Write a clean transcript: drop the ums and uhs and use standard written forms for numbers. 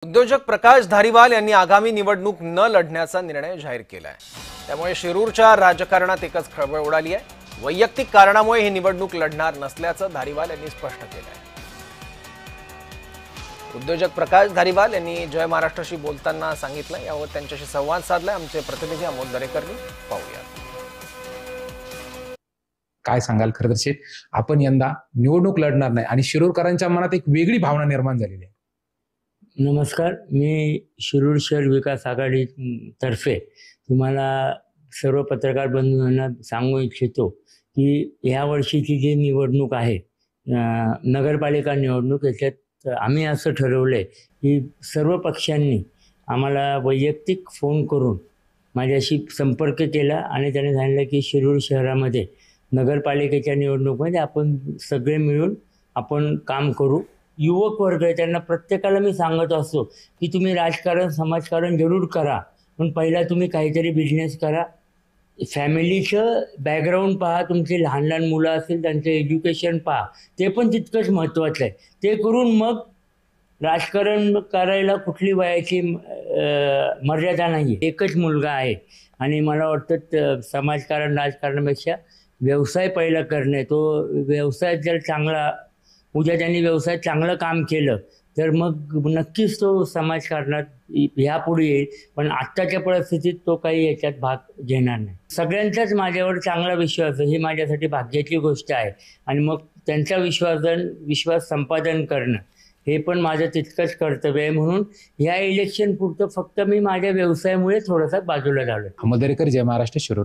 उद्योजक प्रकाश धारीवाल यांनी आगामी निवडणूक न लढण्याचा निर्णय जाहीर केलाय। त्यामुळे शिरूरच्या राजकारणात एकच खळबळ उडाली आहे। वैयक्तिक कारणामुळे ही निवडणूक लढणार नसल्याचं धारीवाल यांनी स्पष्ट केलंय। उद्योजक प्रकाश धारीवाल यांनी जय महाराष्ट्रशी बोलताना सांगितलं। यावर त्यांच्याशी संवाद साधलाय आमचे प्रतिनिधी अमोल दरेकरनी। पाहूया काय सांगाल। खरं तर आपण यंदा निवडणूक लढणार नाही आणि शिरूरकरांच्या मनात एक वेगळी भावना निर्माण झालेली आहे। नमस्कार, मी शिरूर शहर विकास आघाडी तर्फे तुम्हाला सर्व पत्रकार बंधूंना सांगू इच्छितो की या वर्षीची जी निवडणूक आहे नगरपालिका निवडणूक, याच्यात आम्ही असं ठरवलंय की सर्व पक्षांनी आम्हाला वैयक्तिक फोन करून माझ्याशी संपर्क केला आणि त्याने सांगितलं की शिरूर शहरामध्ये नगरपालिकेच्या निवडणुकीमध्ये आपण सगळे मिळून आपण काम करू। युवक वर्ग आहे त्यांना प्रत्येकाला मी सांगत असतो की तुम्ही राजकारण समाजकारण जरूर करा, पण पहिला तुम्ही काहीतरी बिझनेस करा। फॅमिलीचं बॅकग्राऊंड पहा, तुमचे लहान लहान मुलं असतील त्यांचं एज्युकेशन पहा, ते पण तितकंच महत्त्वाचं आहे। ते करून मग राजकारण करायला कुठली वयाची मर्यादा नाही। एकच मुलगा आहे आणि मला वाटतं समाजकारण राजकारणापेक्षा व्यवसाय पहिला करणे, तो व्यवसाय जर चांगला उद्या त्यांनी व्यवसायात चांगलं काम केलं तर मग नक्कीच तो समाजकारणात ह्यापुढे येईल, पण आत्ताच्या परिस्थितीत तो काही याच्यात भाग घेणार नाही। सगळ्यांचाच माझ्यावर चांगला विश्वास आहे, ही माझ्यासाठी भाग्याची गोष्ट आहे आणि मग त्यांचा विश्वास संपादन करणं हे पण माझं तितकंच कर्तव्य आहे। म्हणून ह्या इलेक्शन पुरतं फक्त मी माझ्या व्यवसायामुळे थोडासा बाजूला झालो। अमोल दरेकर, जय महाराष्ट्र, शिरूर।